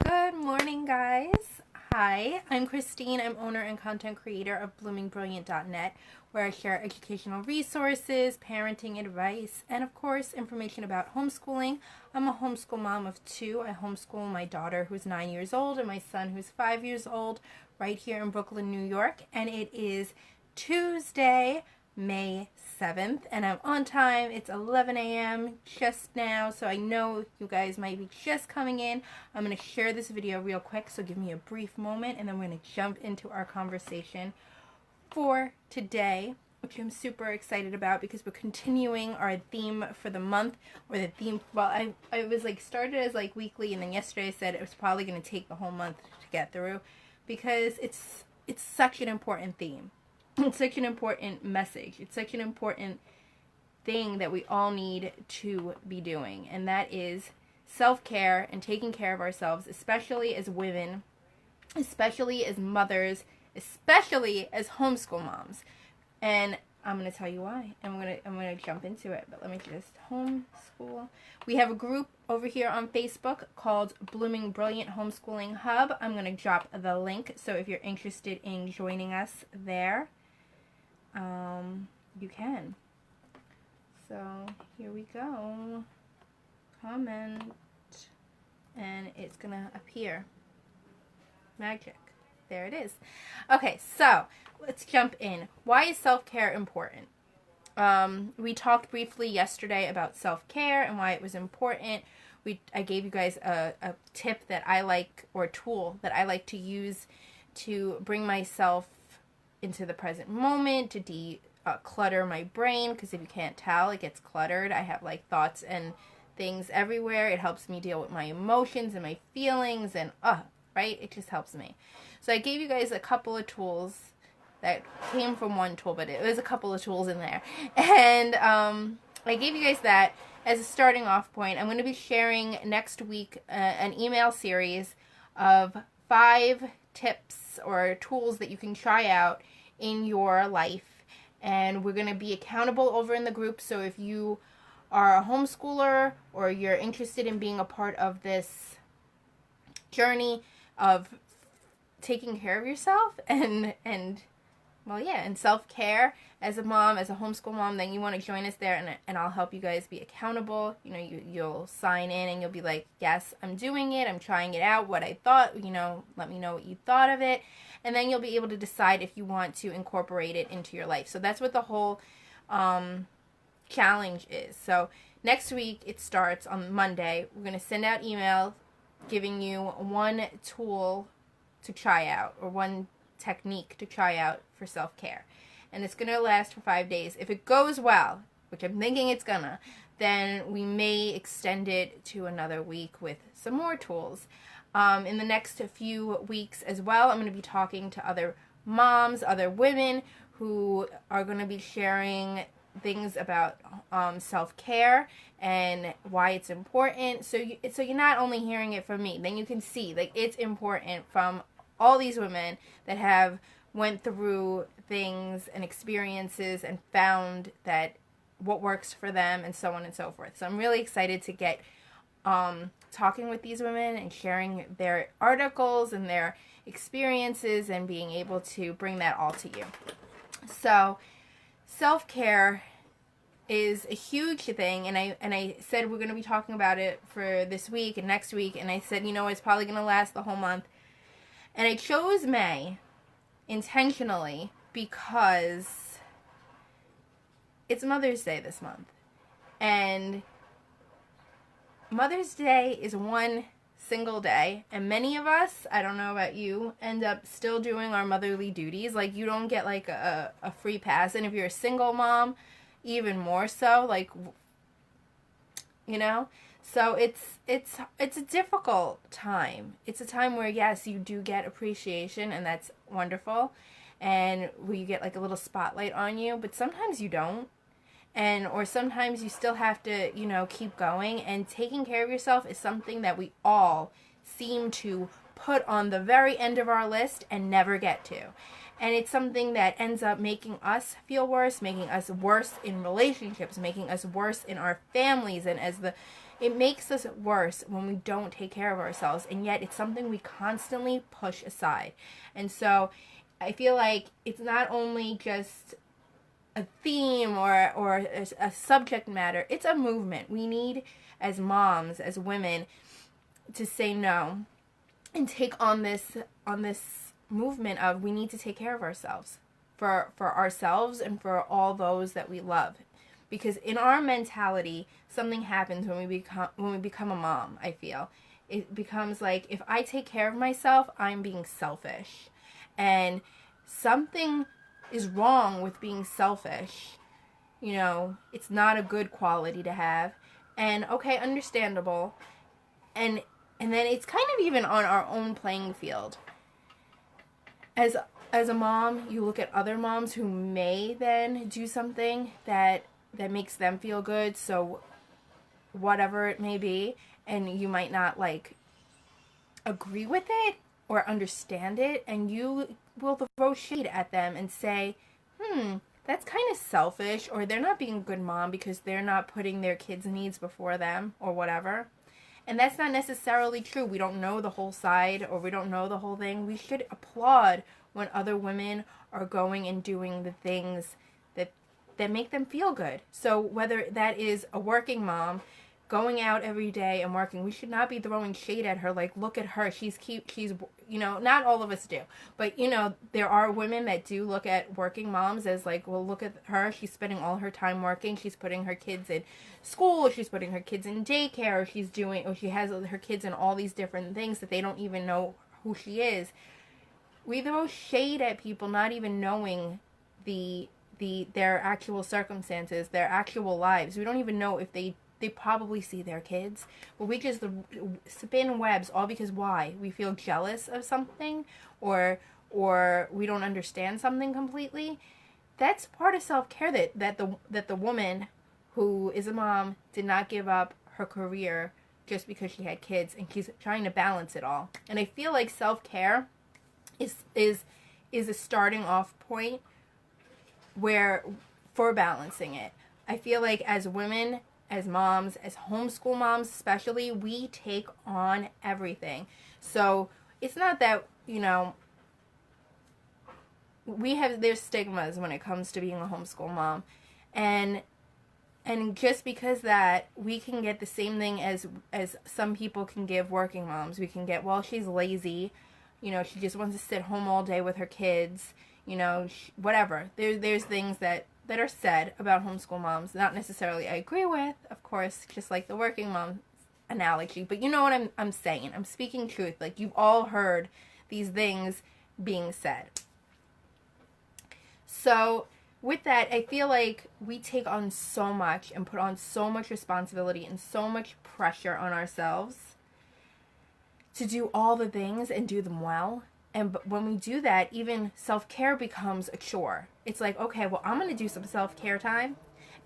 Good morning, guys. Hi, I'm Christine. I'm owner and content creator of bloomingbrilliant.net, where I share educational resources, parenting advice, and of course, information about homeschooling. I'm a homeschool mom of two. I homeschool my daughter, who's 9 years old, and my son, who's 5 years old, right here in Brooklyn, New York. And it is Tuesday, May 7th, and I'm on time. It's 11 a.m. just now, so I know you guys might be just coming in. I'm going to share this video real quick, so give me a brief moment, and then we're going to jump into our conversation for today, which I'm super excited about because we're continuing our theme for the month, or the theme, well, I was like started as like weekly, and then yesterday I said it was probably going to take the whole month to get through because it's such an important theme. It's such an important message. It's such an important thing that we all need to be doing, and that is self-care and taking care of ourselves, especially as women, especially as mothers, especially as homeschool moms. And I'm going to tell you why. I'm going to jump into it, but let me just homeschool. We have a group over here on Facebook called Blooming Brilliant Homeschooling Hub. I'm going to drop the link, so if you're interested in joining us there, you can. So here we go. Comment, and it's gonna appear. Magic. There it is. Okay, so let's jump in. Why is self-care important? We talked briefly yesterday about self-care and why it was important. I gave you guys a tip that I like, or a tool that I like to use to bring myself into the present moment, to declutter my brain, because if you can't tell, it gets cluttered. I have like thoughts and things everywhere. It helps me deal with my emotions and my feelings, and right? It just helps me. So I gave you guys a couple of tools that came from one tool, but it was a couple of tools in there. And I gave you guys that as a starting off point. I'm going to be sharing next week an email series of 5 tips or tools that you can try out in your life, and we're going to be accountable over in the group. So if you are a homeschooler or you're interested in being a part of this journey of taking care of yourself and self-care as a mom, as a homeschool mom, then you want to join us there, and I'll help you guys be accountable. You know, you'll sign in and you'll be like, yes, I'm doing it, I'm trying it out, what I thought, let me know what you thought of it, and then you'll be able to decide if you want to incorporate it into your life. So that's what the whole challenge is. So next week, it starts on Monday. We're going to send out emails giving you one tool to try out, or one technique to try out for self-care. And it's going to last for 5 days. If it goes well, which I'm thinking it's gonna, then we may extend it to another week with some more tools. In the next few weeks as well, I'm going to be talking to other moms, other women who are going to be sharing things about self-care and why it's important. So you're not only hearing it from me, then you can see like it's important from all these women that have went through things and experiences and found that what works for them, and so on and so forth. So I'm really excited to get talking with these women and sharing their articles and their experiences and being able to bring that all to you. So self-care is a huge thing, and I said we're going to be talking about it for this week and next week, and I said, it's probably going to last the whole month. And I chose May intentionally because it's Mother's Day this month. And Mother's Day is one single day, and many of us, I don't know about you, end up still doing our motherly duties. Like, you don't get like a free pass, and if you're a single mom, even more so, like, so it's a difficult time. It's a time where, yes, you do get appreciation, and that's wonderful, and where you get like a little spotlight on you, but sometimes you don't. Or sometimes you still have to, keep going, and taking care of yourself is something that we all seem to put on the very end of our list and never get to. And it's something that ends up making us feel worse, making us worse in relationships, making us worse in our families, and as the It makes us worse when we don't take care of ourselves, and yet it's something we constantly push aside. And so I feel like it's not only just a theme or a subject matter, it's a movement. We need, as moms, as women, to say no and take on this movement of we need to take care of ourselves, for ourselves and for all those that we love. Because in our mentality, something happens when we become a mom. I feel it becomes like, if I take care of myself, I'm being selfish, and something is wrong with being selfish. You know, it's not a good quality to have, and okay, understandable, and then it's kind of even on our own playing field. As a mom, you look at other moms who may then do something that makes them feel good, so whatever it may be, and you might not like agree with it or understand it, and you will throw shade at them and say, that's kind of selfish, or they're not being a good mom because they're not putting their kids' needs before them, or whatever. And that's not necessarily true. We don't know the whole side, or we don't know the whole thing. We should applaud when other women are going and doing the things that make them feel good. So whether that is a working mom going out every day and working, we should not be throwing shade at her like, look at her, she's cute, she's, you know, not all of us do, but you know, there are women that do look at working moms as like, well, look at her, she's spending all her time working, she's putting her kids in school, she's putting her kids in daycare, or she has her kids in all these different things that they don't even know who she is. We throw shade at people not even knowing their actual circumstances, their actual lives. We don't even know if they probably see their kids, but we just spin webs, all because why? We feel jealous of something, or we don't understand something completely. That's part of self-care, that the woman who is a mom did not give up her career just because she had kids, and she's trying to balance it all. And I feel like self-care is a starting off point for balancing it. I feel like as women, as moms, as homeschool moms especially, we take on everything. So it's not that, you know, there's stigmas when it comes to being a homeschool mom, and just because that we can get the same thing as some people can give working moms. We can get, well, she's lazy, you know, she just wants to sit home all day with her kids, you know, whatever. There's things that are said about homeschool moms, not necessarily I agree with, of course, just like the working mom analogy, but you know what I'm saying. I'm speaking truth. Like, you've all heard these things being said. So with that, I feel like we take on so much and put on so much responsibility and so much pressure on ourselves to do all the things and do them well. And when we do that, even self-care becomes a chore. It's like, okay, well, I'm going to do some self-care time.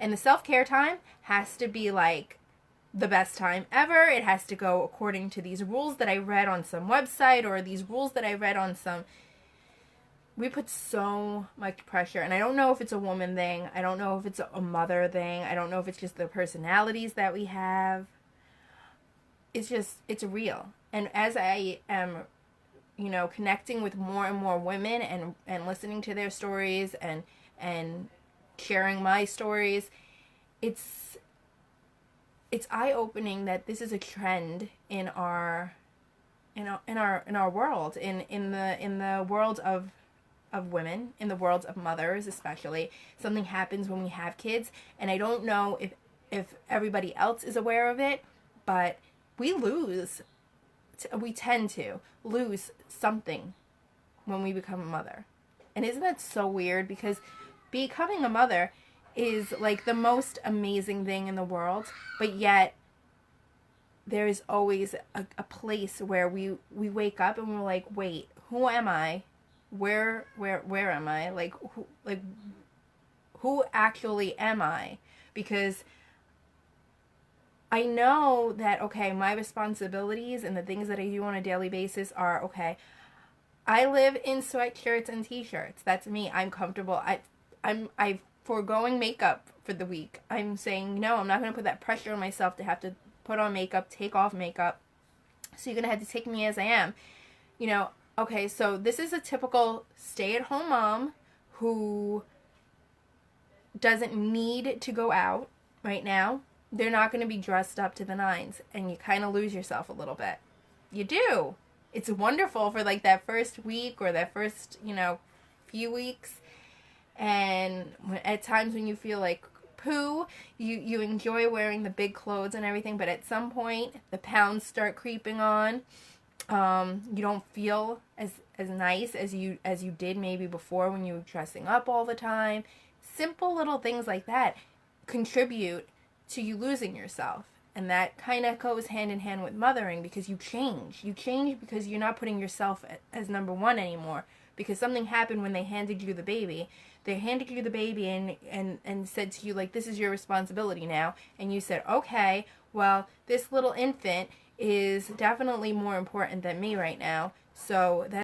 And the self-care time has to be like the best time ever. It has to go according to these rules that I read on some website, or these rules that I read on some... We put so much pressure. And I don't know if it's a woman thing. I don't know if it's a mother thing. I don't know if it's just the personalities that we have. It's real. And as I am, you know, connecting with more and more women and listening to their stories and sharing my stories, it's eye-opening that this is a trend in our world, in the world of women, in the world of mothers especially. Something happens when we have kids, and I don't know if everybody else is aware of it, but we tend to lose something when we become a mother. And isn't that so weird? Because becoming a mother is like the most amazing thing in the world, but yet there is always a place where we wake up and we're like, wait, who am I? Where am I? Like who actually am I? Because I know that, okay, my responsibilities and the things that I do on a daily basis are, okay, I live in sweatshirts and t-shirts. That's me. I'm comfortable. I'm foregoing makeup for the week. I'm saying, no, I'm not going to put that pressure on myself to have to put on makeup, take off makeup. So you're going to have to take me as I am. You know, okay, so this is a typical stay-at-home mom who doesn't need to go out right now. They're not going to be dressed up to the nines, and you kind of lose yourself a little bit. You do. It's wonderful for like that first week or that first, few weeks. And at times when you feel like poo, you enjoy wearing the big clothes and everything, but at some point the pounds start creeping on. You don't feel as nice as you did maybe before when you were dressing up all the time. Simple little things like that contribute to you losing yourself. And that kind of goes hand in hand with mothering, because you change. You change because you're not putting yourself as number one anymore. Because something happened when they handed you the baby. They handed you the baby and said to you, like, this is your responsibility now. And you said, okay, well, this little infant is definitely more important than me right now. So that's